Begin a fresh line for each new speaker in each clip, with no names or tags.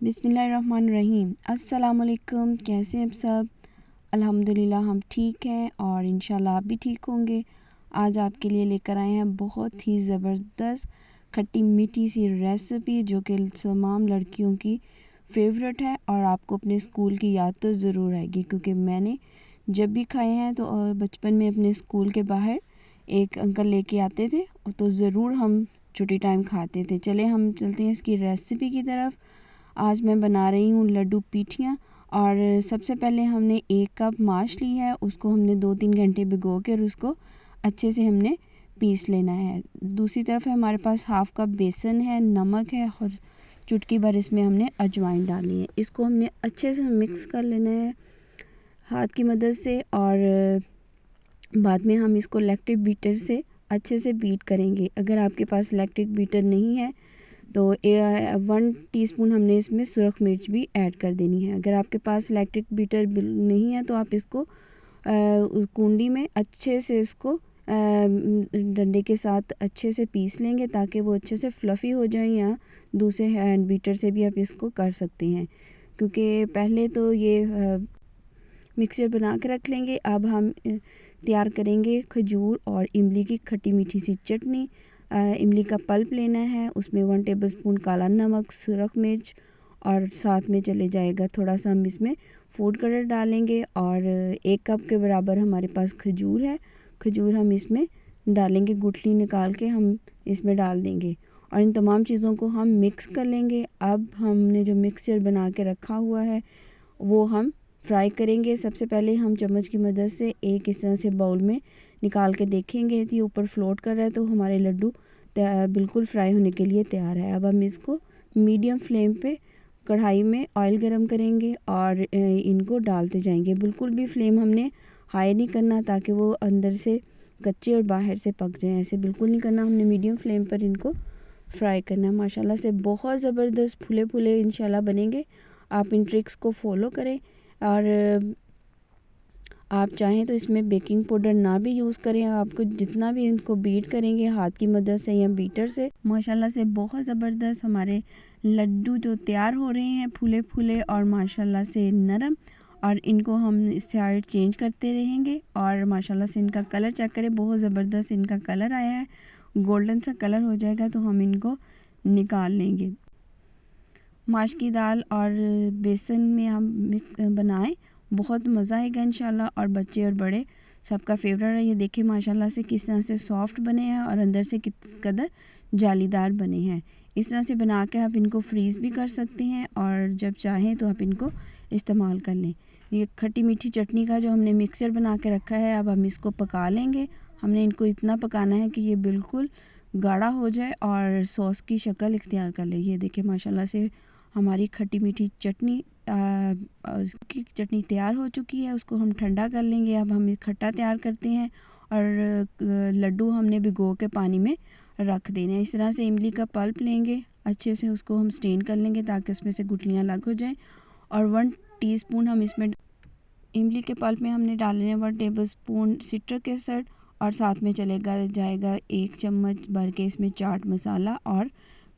बिस्मिल्लाहिर्रहमानिर्रहीम। अस्सलामुअलैकुम। कैसे हैं आप सब? अल्हम्दुलिल्लाह हम ठीक हैं और इंशाल्लाह आप भी ठीक होंगे। आज आपके लिए लेकर आए हैं बहुत ही ज़बरदस्त खट्टी मीठी सी रेसिपी जो कि तमाम लड़कियों की फ़ेवरेट है और आपको अपने स्कूल की याद तो ज़रूर आएगी, क्योंकि मैंने जब भी खाए हैं तो बचपन में अपने स्कूल के बाहर एक अंकल लेके आते थे तो ज़रूर हम छुट्टी टाइम खाते थे। चले हम चलते हैं इसकी रेसिपी की तरफ। आज मैं बना रही हूँ लड्डू पीठियाँ। और सबसे पहले हमने 1 कप माश ली है, उसको हमने 2-3 घंटे भिगो कर उसको अच्छे से हमने पीस लेना है। दूसरी तरफ हमारे पास हाफ़ कप बेसन है, नमक है और चुटकी भर इसमें हमने अजवाइन डाली है। इसको हमने अच्छे से मिक्स कर लेना है हाथ की मदद से और बाद में हम इसको इलेक्ट्रिक बीटर से अच्छे से बीट करेंगे। अगर आपके पास इलेक्ट्रिक बीटर नहीं है तो 1 टीस्पून हमने इसमें सुरख मिर्च भी ऐड कर देनी है। अगर आपके पास इलेक्ट्रिक बीटर नहीं है तो आप इसको कुंडी में अच्छे से इसको डंडे के साथ अच्छे से पीस लेंगे ताकि वो अच्छे से फ्लफ़ी हो जाए, या दूसरे हैंड बीटर से भी आप इसको कर सकते हैं, क्योंकि पहले तो ये मिक्सचर बना के रख लेंगे। अब हम तैयार करेंगे खजूर और इमली की खट्टी मीठी सी चटनी। इमली का पल्प लेना है, उसमें 1 टेबलस्पून काला नमक, सुरख मिर्च और साथ में चले जाएगा थोड़ा सा हम इसमें फूड कलर डालेंगे और 1 कप के बराबर हमारे पास खजूर है। खजूर हम इसमें डालेंगे, गुठली निकाल के हम इसमें डाल देंगे और इन तमाम चीज़ों को हम मिक्स कर लेंगे। अब हमने जो मिक्सचर बना के रखा हुआ है वो हम फ्राई करेंगे। सबसे पहले हम चम्मच की मदद से एक इस तरह से बाउल में निकाल के देखेंगे कि ऊपर फ्लोट कर रहा है तो हमारे लड्डू बिल्कुल फ्राई होने के लिए तैयार है। अब हम इसको मीडियम फ्लेम पे कढ़ाई में ऑयल गरम करेंगे और इनको डालते जाएंगे। बिल्कुल भी फ्लेम हमने हाई नहीं करना ताकि वो अंदर से कच्चे और बाहर से पक जाएं, ऐसे बिल्कुल नहीं करना। हमने मीडियम फ्लेम पर इनको फ्राई करना है। माशाल्लाह से बहुत ज़बरदस्त फूले फूले इंशाल्लाह बनेंगे। आप इन ट्रिक्स को फॉलो करें और आप चाहें तो इसमें बेकिंग पाउडर ना भी यूज़ करें। आपको जितना भी इनको बीट करेंगे हाथ की मदद से या बीटर से, माशाल्लाह से बहुत ज़बरदस्त हमारे लड्डू जो तैयार हो रहे हैं फूले फूले और माशाल्लाह से नरम। और इनको हम साइड चेंज करते रहेंगे और माशाल्लाह से इनका कलर चेक करें, बहुत ज़बरदस्त इनका कलर आया है। गोल्डन सा कलर हो जाएगा तो हम इनको निकाल लेंगे। माश की दाल और बेसन में हम बनाएं, बहुत मज़ा आएगा इंशाल्लाह और बच्चे और बड़े सबका फेवरेट है। ये देखिए माशाल्लाह से किस तरह से सॉफ्ट बने हैं और अंदर से किस कदर जालीदार बने हैं। इस तरह से बना के आप इनको फ्रीज़ भी कर सकते हैं और जब चाहें तो आप इनको इस्तेमाल कर लें। ये खट्टी मीठी चटनी का जो हमने मिक्सचर बना के रखा है, अब हम इसको पका लेंगे। हमने इनको इतना पकाना है कि ये बिल्कुल गाढ़ा हो जाए और सॉस की शक्ल इख्तियार कर ले। ये देखिए माशाल्लाह से हमारी खट्टी मीठी चटनी की चटनी तैयार हो चुकी है। उसको हम ठंडा कर लेंगे। अब हम खट्टा तैयार करते हैं और लड्डू हमने भिगो के पानी में रख देने हैं। इस तरह से इमली का पल्प लेंगे, अच्छे से उसको हम स्टेन कर लेंगे ताकि उसमें से गुठलियाँ अलग हो जाएं और 1 टीस्पून हम इसमें इमली के पल्प में हमने डालने हैं 1 टेबलस्पून सिट्रिक एसिड और साथ में चलेगा जाएगा 1 चम्मच भर के इसमें चाट मसाला और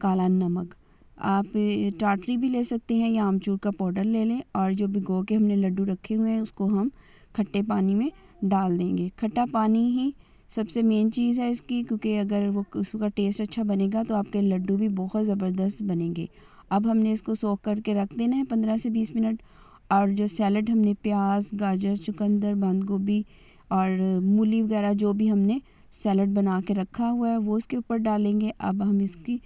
काला नमक। आप टाटरी भी ले सकते हैं या आमचूर का पाउडर ले लें और जो भिगो के हमने लड्डू रखे हुए हैं उसको हम खट्टे पानी में डाल देंगे। खट्टा पानी ही सबसे मेन चीज़ है इसकी, क्योंकि अगर वो उसका टेस्ट अच्छा बनेगा तो आपके लड्डू भी बहुत ज़बरदस्त बनेंगे। अब हमने इसको सोख करके रख देना है 15 से 20 मिनट और जो सैलड हमने प्याज, गाजर, चुकंदर, बंद गोभी और मूली वगैरह जो भी हमने सैलड बना के रखा हुआ है वो उसके ऊपर डालेंगे। अब हम इसकी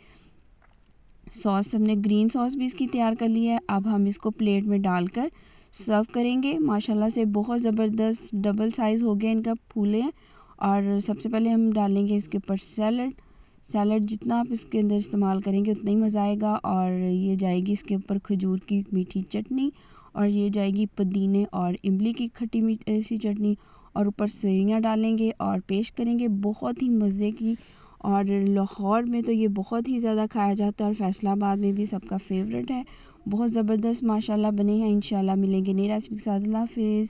सॉस, हमने ग्रीन सॉस भी इसकी तैयार कर ली है। अब हम इसको प्लेट में डालकर सर्व करेंगे। माशाल्लाह से बहुत ज़बरदस्त डबल साइज़ हो गया इनका फूले हैं। और सबसे पहले हम डालेंगे इसके ऊपर सैलड जितना आप इसके अंदर इस्तेमाल करेंगे उतना ही मज़ा आएगा। और ये जाएगी इसके ऊपर खजूर की मीठी चटनी और ये जाएगी पुदीने और इमली की खट्टी मीठी सी चटनी और ऊपर सेवइयाँ डालेंगे और पेश करेंगे। बहुत ही मज़े की, और लाहौर में तो ये बहुत ही ज़्यादा खाया जाता है और फैसलाबाद में भी सबका फेवरेट है। बहुत ज़बरदस्त माशाल्लाह बने हैं। इंशाल्लाह मिलेंगे नई रेसिपी के साथ। अल्लाह हाफ़िज़।